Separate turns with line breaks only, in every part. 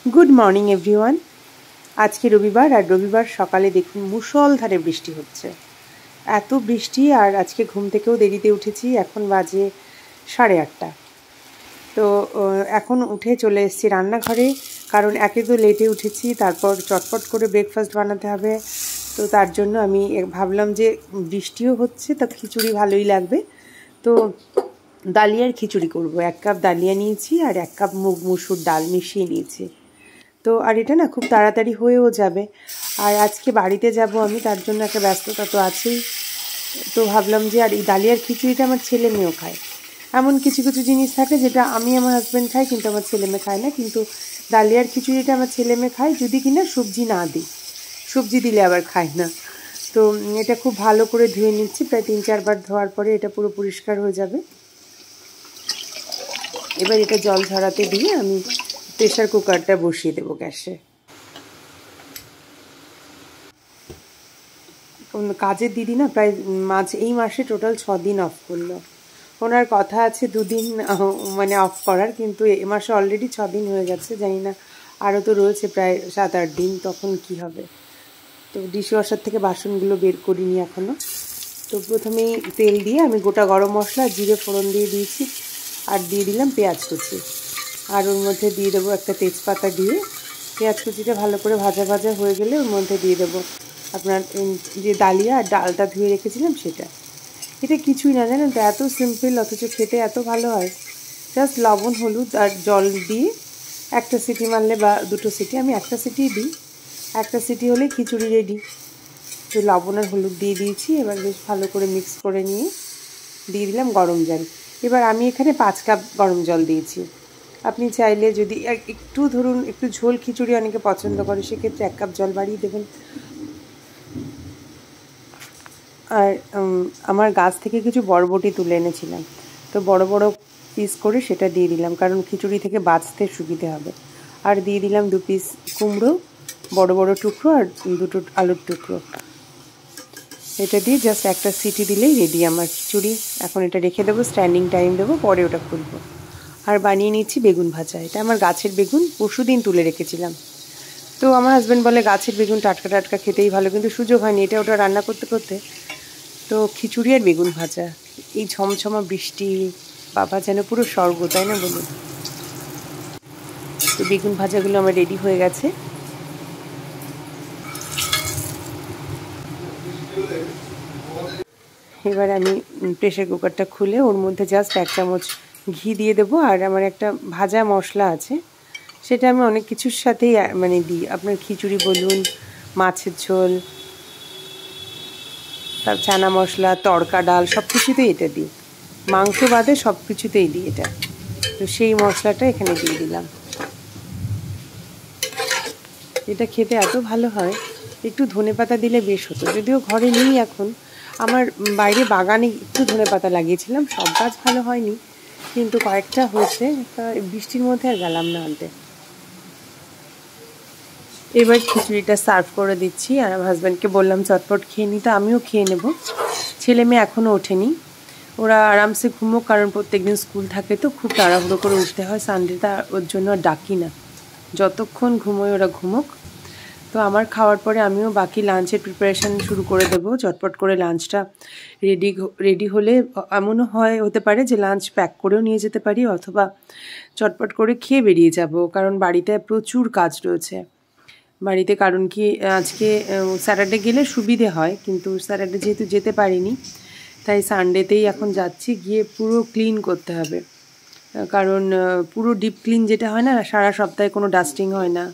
Good morning everyone. आज के रविवार और रविवार सकाले देखুন मुसलधारे বৃষ্টি হচ্ছে। এত বৃষ্টি আর আজকে ঘুম থেকেও দেরিতে উঠেছি। এখন বাজে 8:30। তো এখন উঠে চলে এসেছি রান্নাঘরে, কারণ একে তো লেটে উঠেছি, তারপর চটপট করে ব্রেকফাস্ট বানাতে হবে। তো তার জন্য আমি ভাবলাম যে বৃষ্টিও হচ্ছে, তা খিচুড়ি ভালোই লাগবে। তো ডালিয়ার খিচুড়ি করব। 1 কাপ ডালিয়া নিয়েছি আর 1 কাপ মুগ মসুর ডাল মিশিয়ে নিয়েছি। তো আর এটা না খুব তাড়াতাড়ি হয়েও যাবে। আর আজকে বাড়িতে যাব আমি, তার জন্য একটা ব্যস্ততা তো আছেই। তো ভাবলাম যে আর এই ডালিয়ার খিচুড়িটা আমার ছেলে মেয়েও খায়। এমন কিছু কিছু জিনিস থাকে যেটা আমি আমার হাজব্যান্ড খাই, কিন্তু আমার ছেলে মেয়ে খায় না। কিন্তু ডালিয়ার খিচুড়িটা আমার ছেলে মেয়ে খায় যদি কিনা সবজি না দিই। সবজি দিলে আবার খায় না। তো এটা খুব ভালো করে ধুয়ে নিচ্ছি। প্রায় 3-4 বার ধোয়ার পরে এটা পুরো পরিষ্কার হয়ে যাবে। এবার এটা জল ঝরাতে দিয়ে আমি প্রেশার কুকারটা বসিয়ে দেবো গ্যাসে। কাজের দিদি না প্রায় এই মাসে টোটাল 6 দিন অফ করলো। ওনার কথা আছে 2 দিন মানে অফ করার, কিন্তু এ মাসে অলরেডি 6 দিন হয়ে গেছে। জানি না আরও তো রয়েছে প্রায় 7-8 দিন, তখন কি হবে। তো ডিশওয়াশার থেকে বাসনগুলো বের করিনি এখনও। তো প্রথমেই তেল দিয়ে আমি গোটা গরম মশলা জিরে ফোড়ন দিয়ে দিয়েছি, আর দিয়ে দিলাম পেঁয়াজ কুচি, আর ওর মধ্যে দিয়ে দেবো একটা তেজপাতা। দিয়ে পেঁয়াজ কুচিটা ভালো করে ভাজা ভাজা হয়ে গেলে ওর মধ্যে দিয়ে দেবো আপনার যে ডালিয়া আর ডালটা ধুয়ে রেখেছিলাম সেটা। এটা কিছুই না, জানেন তো, এত সিম্পল অথচ খেতে এত ভালো হয়। জাস্ট লবণ হলুদ আর জল দিয়ে একটা সিটি মারলে, বা 2টো সিটি, আমি একটা সিটিই দিই, একটা সিটি হলে খিচুড়ি রেডি। তো লবণ আর হলুদ দিয়ে দিয়েছি। এবার বেশ ভালো করে মিক্স করে নিয়ে দিয়ে দিলাম গরম জল। এবার আমি এখানে 5 কাপ গরম জল দিয়েছি। আপনি চাইলে যদি একটু ধরুন একটু ঝোল খিচুড়ি অনেকে পছন্দ করে, সেক্ষেত্রে 1 কাপ জল বাড়িয়ে দেবেন। আর আমার গাছ থেকে কিছু বরবটি তুলে এনেছিলাম, তো বড় বড় পিস করে সেটা দিয়ে দিলাম, কারণ খিচুড়ি থেকে বাছতে সুবিধে হবে। আর দিয়ে দিলাম 2 পিস কুমড়ো, বড় বড় টুকরো, আর 2টো আলুর টুকরো। এটা দিয়ে জাস্ট একটা সিটি দিলেই রেডি আমার খিচুড়ি। এখন এটা রেখে দেবো, স্ট্যান্ডিং টাইম দেবো, পরে ওটা খুলবো। আর বানিয়ে নিচ্ছি বেগুন ভাজা। এটা আমার গাছের বেগুন, পরশুদিন তুলে রেখেছিলাম। তো আমার হাজব্যান্ড বলে গাছের বেগুন টাটকা টাটকা খেতেই ভালো, কিন্তু সুযোগ হয়নি এটা ওটা রান্না করতে করতে। তো খিচুড়ি আর বেগুন ভাজা, এই ঝমঝমা বৃষ্টি, বাবা যেন পুরো স্বর্গ, তাই না বলুন। তো বেগুন ভাজাগুলো আমার রেডি হয়ে গেছে। এবার আমি প্রেশার কুকারটা খুলে ওর মধ্যে জাস্ট 1 চামচ ঘি দিয়ে দেবো। আর আমার একটা ভাজা মশলা আছে, সেটা আমি অনেক কিছুর সাথেই মানে দিই। আপনার খিচুড়ি বলুন, মাছের ঝোল, তার চানা মশলা, তড়কা ডাল, সব কিছুতেই এটা দিই। মাংস বাদে সব কিছুতেই দিই এটা। তো সেই মশলাটা এখানে দিয়ে দিলাম। এটা খেতে এত ভালো হয়। একটু ধনেপাতা দিলে বেশ হতো, যদিও ঘরে নেই এখন। আমার বাইরে বাগানে একটু ধনেপাতা লাগিয়েছিলাম, সব গাছ ভালো হয়নি, কিন্তু কয়েকটা হয়েছে। বৃষ্টির মধ্যে আর গেলাম না আনতে। এবার খিচুড়িটা সার্ভ করে দিচ্ছি, আর আমার হাজব্যান্ডকে বললাম চটপট খেয়ে নিতে, আমিও খেয়ে নেব। ছেলে মেয়ে এখনও ওঠেনি, ওরা আরামসে ঘুমোক, কারণ প্রত্যেকদিন স্কুল থাকে তো খুব তাড়াহুড়ো করে উঠতে হয় সানডেটা, ওর জন্য ডাকি না। যতক্ষণ ঘুমোয় ওরা ঘুমোক। তো আমার খাওয়ার পরে আমিও বাকি লাঞ্চের প্রিপারেশান শুরু করে দেবো। চটপট করে লাঞ্চটা রেডি হলে এমনও হতে পারে যে লাঞ্চ প্যাক করেও নিয়ে যেতে পারি, অথবা চটপট করে খেয়ে বেরিয়ে যাব, কারণ বাড়িতে প্রচুর কাজ রয়েছে বাড়িতে। কারণ কি আজকে স্যাটারডে গেলে সুবিধে হয়, কিন্তু স্যাটারডে যেহেতু যেতে পারিনি, তাই সানডেতেই এখন যাচ্ছি। গিয়ে পুরো ক্লিন করতে হবে, কারণ পুরো ডিপ ক্লিন যেটা হয় না, সারা সপ্তাহে কোনো ডাস্টিং হয় না।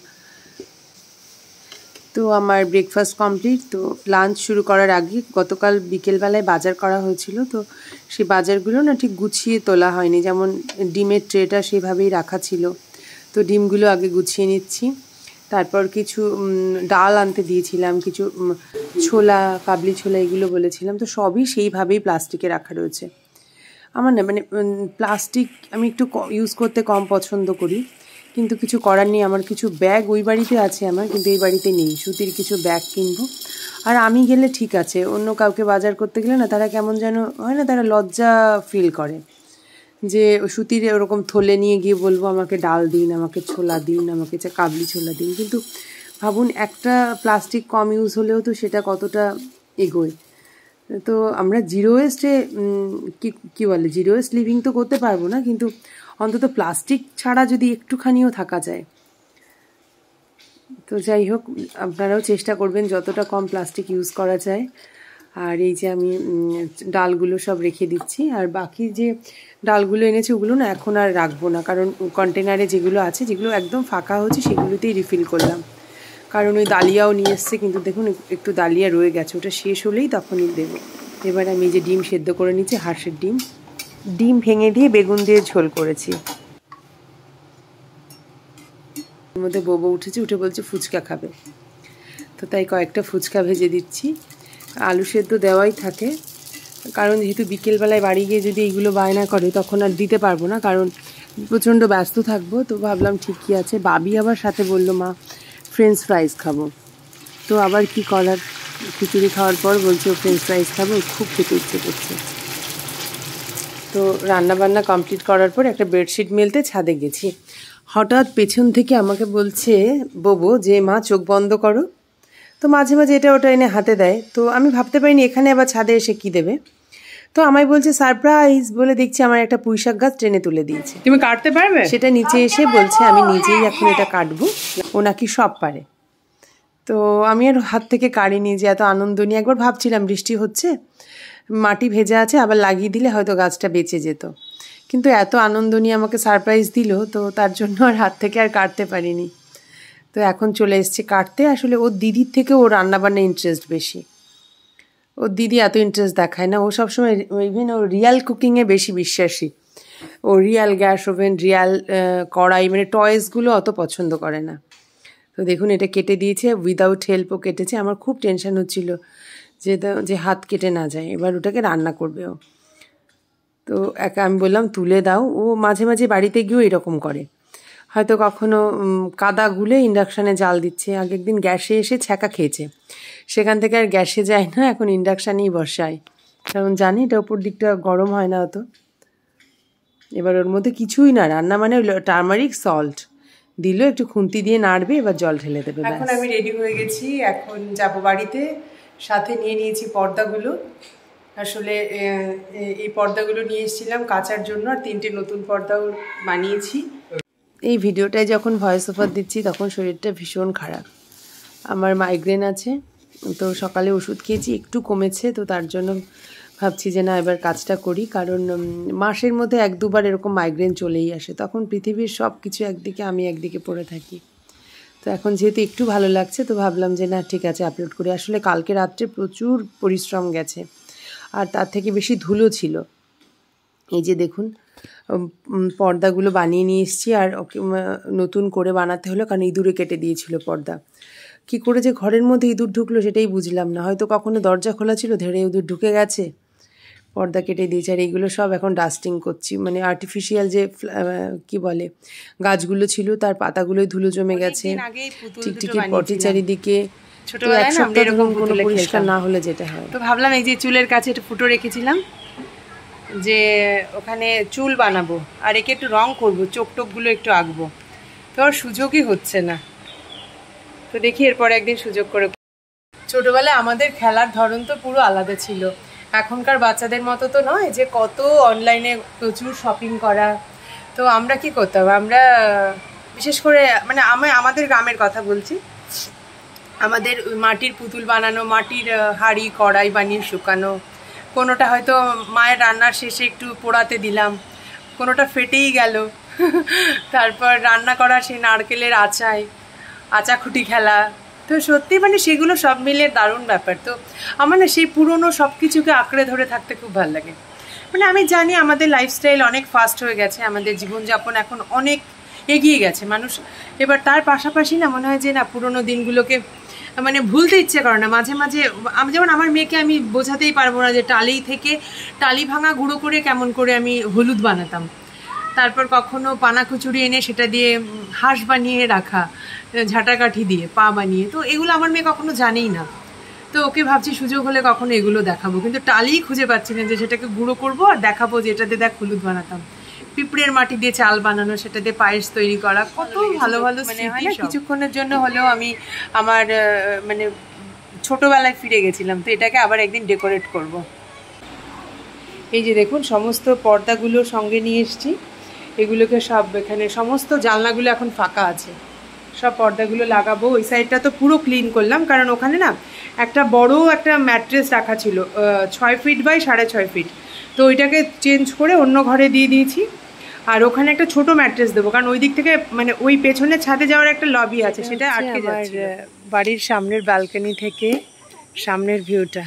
তো আমার ব্রেকফাস্ট কমপ্লিট। তো লাঞ্চ শুরু করার আগে গতকাল বিকেলবেলায় বাজার করা হয়েছিল, তো সেই বাজারগুলো না ঠিক গুছিয়ে তোলা হয়নি। যেমন ডিমের ট্রেটা সেভাবেই রাখা ছিল, তো ডিমগুলো আগে গুছিয়ে নিচ্ছি। তারপর কিছু ডাল আনতে দিয়েছিলাম, কিছু ছোলা, কাবলি ছোলা এগুলো বলেছিলাম, তো সবই সেইভাবেই প্লাস্টিকে রাখা রয়েছে। আমার না মানে প্লাস্টিক আমি একটু ইউজ করতে কম পছন্দ করি, কিন্তু কিছু করার নেই। আমার কিছু ব্যাগ ওই বাড়িতে আছে আমার, কিন্তু এই বাড়িতে নেই। সুতির কিছু ব্যাগ কিনবো। আর আমি গেলে ঠিক আছে, অন্য কাউকে বাজার করতে গেলে না তারা কেমন যেন হয় না, তারা লজ্জা ফিল করে। যে সুতির ওরকম থলে নিয়ে গিয়ে বলবো আমাকে ডাল দিন, আমাকে ছোলা দিন, আমাকে কাবলি ছোলা দিন। কিন্তু ভাবুন একটা প্লাস্টিক কম ইউজ হলেও তো সেটা কতটা এগোয়। তো আমরা জিরো ওয়েস্টে কী বলে জিরো ওয়েস্ট লিভিং তো করতে পারবো না, কিন্তু অন্তত প্লাস্টিক ছাড়া যদি একটুখানিও থাকা যায়। তো যাই হোক, আপনারাও চেষ্টা করবেন যতটা কম প্লাস্টিক ইউজ করা যায়। আর এই যে আমি ডালগুলো সব রেখে দিচ্ছি, আর বাকি যে ডালগুলো এনেছি ওগুলো না এখন আর রাখবো না, কারণ কন্টেনারে যেগুলো আছে, যেগুলো একদম ফাঁকা হচ্ছে সেগুলোতেই রিফিল করলাম। কারণ ওই ডালিয়াও নিয়ে এসছে, কিন্তু দেখুন একটু ডালিয়া রয়ে গেছে, ওটা শেষ হলেই তখনই দেবো। এবার আমি এই যে ডিম সেদ্ধ করে নিচ্ছি, হাঁসের ডিম ভেঙে দিয়ে বেগুন দিয়ে ঝোল করেছি। এর মধ্যে বোবো উঠেছে, উঠে বলছে ফুচকা খাবে, তো তাই কয়েকটা ফুচকা ভেজে দিচ্ছি। আলু সেদ্ধ দেওয়াই থাকে, কারণ যেহেতু বিকেলবেলায় বাড়ি গিয়ে যদি এইগুলো বায়না করে তখন আর দিতে পারবো না, কারণ প্রচণ্ড ব্যস্ত থাকবো। তো ভাবলাম ঠিকই আছে। বাবি আবার সাথে বললো মা ফ্রেঞ্চ ফ্রাইজ খাবো, তো আবার কি করার, খিচুড়ি খাওয়ার পর বলছে ও ফ্রেঞ্চ ফ্রাইজ খাবো, খুব খেতে ইচ্ছে করছে। তো রান্নাবান্না কমপ্লিট করার পর একটা বেডশিট মেলতে ছাদে গেছি। হঠাৎ পেছন থেকে আমাকে বলছে বোবো যে মা চোখ বন্ধ করো। তো মাঝে মাঝে এটা ওটা এনে হাতে দেয়, তো আমি ভাবতে পারিনি এখানে আবার ছাদে এসে কি দেবে। তো আমায় বলছে সারপ্রাইজ বলে, দেখছি আমার একটা পুঁইশাক গাছ টেনে তুলে দিয়েছে।
তুমি কাটতে পারবে?
সেটা নিচে এসে বলছে আমি নিজেই এখন এটা কাটবো, ও নাকি সব পারে। তো আমি আর হাত থেকে কাড়িনি, যে এত আনন্দ নিয়ে একবার ভাবছিলাম বৃষ্টি হচ্ছে, মাটি ভেজা আছে, আবার লাগিয়ে দিলে হয়তো গাছটা বেঁচে যেত, কিন্তু এত আনন্দ নিয়ে আমাকে সারপ্রাইজ দিল, তো তার জন্য আর হাত থেকে আর কাটতে পারিনি। তো এখন চলে এসছে কাটতে। আসলে ওর দিদির থেকে ওর রান্নাবান্না ইন্টারেস্ট বেশি, ওর দিদি এত ইন্টারেস্ট দেখায় না, ও সবসময় ইভেন ও রিয়াল কুকিংয়ে বেশি বিশ্বাসী। ও রিয়াল গ্যাস ওভেন, রিয়াল কড়াই, মানে টয়েসগুলো অত পছন্দ করে না। তো দেখুন এটা কেটে দিয়েছে, উইদাউট হেল্পও কেটেছে। আমার খুব টেনশন হচ্ছিল যে হাত কেটে না যায়, এবার ওটাকে রান্না করবে ও। তো আমি বললাম তুলে দাও। ও মাঝে মাঝে বাড়িতে গিয়েও এরকম করে, হয়তো কখনো কাদা গুলে ইন্ডাকশানে জাল দিচ্ছে। আগের দিন গ্যাসে এসে ছ্যাঁকা খেয়েছে, সেখান থেকে আর গ্যাসে যায় না, এখন ইন্ডাকশানেই বসায়, কারণ জানি এটা ওপর দিকটা গরম হয় না অত। এবার ওর মধ্যে কিছুই না, রান্না মানে টার্মারিক সল্ট দিল, একটু খুন্তি দিয়ে নাড়বে, এবার জল ঢেলে দেবে। এখন আমি রেডি হয়ে গেছি, এখন যাব বাড়িতে। সাথে নিয়ে নিয়েছি পর্দাগুলো। আসলে এই পর্দাগুলো নিয়ে এসেছিলাম কাচার জন্য, আর 3টে নতুন পর্দাও বানিয়েছি। এই ভিডিওটায় যখন ভয়েস ওভার দিচ্ছি তখন শরীরটা ভীষণ খারাপ, আমার মাইগ্রেন আছে। তো সকালে ওষুধ খেয়েছি, একটু কমেছে, তো তার জন্য ভাবছি যে না এবার কাজটা করি, কারণ মাসের মধ্যে 1-2বার এরকম মাইগ্রেন চলেই আসে, তখন পৃথিবীর সব কিছু একদিকে, আমি একদিকে পড়ে থাকি। তো এখন যেহেতু একটু ভালো লাগছে, তো ভাবলাম যে না ঠিক আছে আপলোড করি। আসলে কালকে রাত্রে প্রচুর পরিশ্রম গেছে, আর তার থেকে বেশি ধুলো ছিল। এই যে দেখুন পর্দাগুলো বানিয়ে নিয়ে এসেছি, আর ওকে নতুন করে বানাতে হলো, কারণ ইঁদুরে কেটে দিয়েছিল পর্দা। কি করে যে ঘরের মধ্যে ইঁদুর ঢুকলো সেটাই বুঝলাম না, হয়তো কখনো দরজা খোলা ছিল, ধরে ইঁদুর ঢুকে গেছে, পর্দা কেটে দিয়েছে। আর এইগুলো সব এখন ডাস্টিং করছি, মানে আর্টিফিশিয়াল যে কি বলে গাছগুলো ছিল তার পাতাগুলোই ধুলো জমে গেছে, টিকটিকি পটি চারিদিকে। ছোটবেলায় এক সপ্তাহ এরকম কোনো পরিষ্কার না হলে যেটা হয়।
তো ভাবলাম এই যে চুলের কাছে একটু ফুটো রেখেছিলাম, যে ওখানে চুল বানাবো, আর একে একটু রং করবো, চোখ টোকগুলো একটু আঁকবো, তো আর সুযোগই হচ্ছে না। তো দেখি এরপরে একদিন সুযোগ করে। ছোটবেলায় আমাদের খেলার ধরন তো পুরো আলাদা ছিল, এখনকার বাচ্চাদের মতো তো নয় যে কত অনলাইনে প্রচুর শপিং করা। তো আমরা কি করতাম, আমরা বিশেষ করে মানে আমাদের গ্রামের কথা বলছি, আমাদের মাটির পুতুল বানানো, মাটির হাঁড়ি কড়াই বানিয়ে শুকানো, কোনোটা হয়তো মায়ের রান্নার শেষে একটু পোড়াতে দিলাম, কোনোটা ফেটেই গেল, তারপর রান্না করা সেই নারকেলের আচাখুটি খেলা। তো সত্যি মানে সেগুলো সব মিলে দারুণ ব্যাপার। তো আমার না সেই পুরনো সব কিছুকে আঁকড়ে ধরে থাকতে খুব ভালো লাগে। মানে আমি জানি আমাদের লাইফস্টাইল অনেক ফাস্ট হয়ে গেছে, আমাদের জীবনযাপন এখন অনেক এগিয়ে গেছে মানুষ, এবার তার পাশাপাশি না মনে হয় যে না পুরনো দিনগুলোকে মানে ভুলতে ইচ্ছে করে না। মাঝে মাঝে আমি যেমন আমার মেয়েকে আমি বোঝাতেই পারবো না যে টালি ভাঙা গুঁড়ো করে কেমন করে আমি হলুদ বানাতাম, তারপর কখনো পানা কুচুরি এনে সেটা দিয়ে হাঁস বানিয়ে রাখা, ঝাঁটাকাঠি দিয়ে পা বানিয়ে, তো এগুলো আমার মেয়ে কখনো জানেই না। তো ওকে ভাবছি সুযোগ হলে কখনো এগুলো দেখাবো, কিন্তু টালিই খুঁজে পাচ্ছি না যে সেটাকে গুঁড়ো করবো আর দেখাবো যে এটাতে দেখ হলুদ বানাতাম। পিঁপড়ের মাটি দিয়ে চাল বানানো, সেটা দিয়ে পায়েস তৈরি করা, কত ভালো ভালো মানে হয় না, কিছুক্ষণের জন্য হলেও আমি আমার মানে ছোটবেলায় ফিরে গেছিলাম। তো এটাকে আবার একদিন ডেকোরেট করব। এই যে দেখুন সমস্ত পর্দাগুলো সঙ্গে নিয়ে এসেছি, এগুলোকে সব এখানে সমস্ত জানলাগুলো এখন ফাঁকা আছে, সব পর্দাগুলো লাগাবো। ওই সাইডটা তো পুরো ক্লিন করলাম, কারণ ওখানে না একটা বড় একটা ম্যাট্রেস রাখা ছিল 6 ফিট বাই 6.5 ফিট, তো ওইটাকে চেঞ্জ করে অন্য ঘরে দিয়ে দিয়েছি। আর ওখানে একটা ছোট ম্যাট্রেস দেবো, কারণ ওই দিক থেকে মানে ওই পেছনে ছাদে যাওয়ার একটা লবি আছে, সেটা আটকে যাচ্ছে। বাড়ির সামনের ব্যালকনি থেকে সামনের ভিউটা,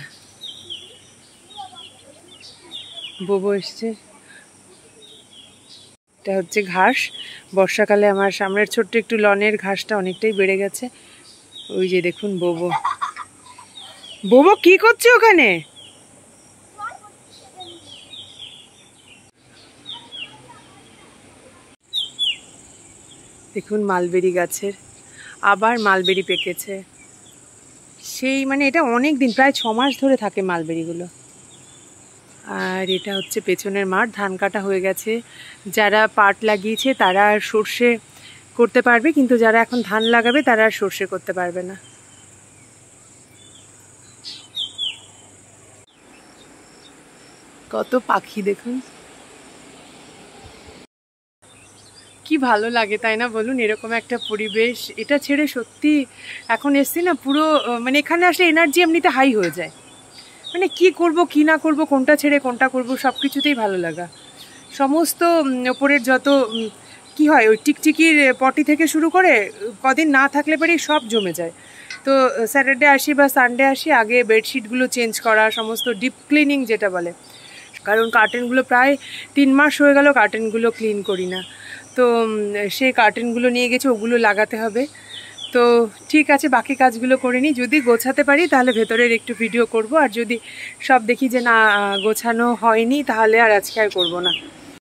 বোবো এসছে, এটা হচ্ছে ঘাস। বর্ষাকালে আমার সামনের ছোট্ট একটু লনের ঘাসটা অনেকটাই বেড়ে গেছে। ওই যে দেখুন বোবো, বোবো কি করছে ওখানে? দেখুন মালবেরি গাছের আবার মালবেরি পেকেছে, সেই মানে এটা অনেক দিন, প্রায় 6 মাস ধরে থাকে মালবেরিগুলো। আর এটা হচ্ছে পেছনের মাঠ, ধান কাটা হয়ে গেছে। যারা পাট লাগিয়েছে তারা আর সর্ষে করতে পারবে, কিন্তু যারা এখন ধান লাগাবে তারা আর সর্ষে করতে পারবে না। কত পাখি দেখুন, কি ভালো লাগে তাই না বলুন, এরকম একটা পরিবেশ। এটা ছেড়ে সত্যি এখন এসছি না, পুরো মানে এখানে আসলে এনার্জি এমনিতে হাই হয়ে যায়, মানে কি করব কি না করব, কোনটা ছেড়ে কোনটা করব, সব কিছুতেই ভালো লাগা। সমস্ত ওপরের যত কি হয়, ওই টিকটিকির পটি থেকে শুরু করে কদিন না থাকলে পরেই সব জমে যায়। তো স্যাটারডে আসি বা সানডে আসি, আগে বেডশিটগুলো চেঞ্জ করা, সমস্ত ডিপ ক্লিনিং যেটা বলে, কারণ কার্টেনগুলো প্রায় 3 মাস হয়ে গেল কার্টেনগুলো ক্লিন করি না। তো সেই কার্টেনগুলো নিয়ে গেছে, ওগুলো লাগাতে হবে। তো ঠিক আছে, বাকি কাজগুলো করে নিই, যদি গোছাতে পারি তাহলে ভেতরের একটু ভিডিও করব, আর যদি সব দেখি যে না গোছানো হয়নি তাহলে আর আজকে আর করবো না।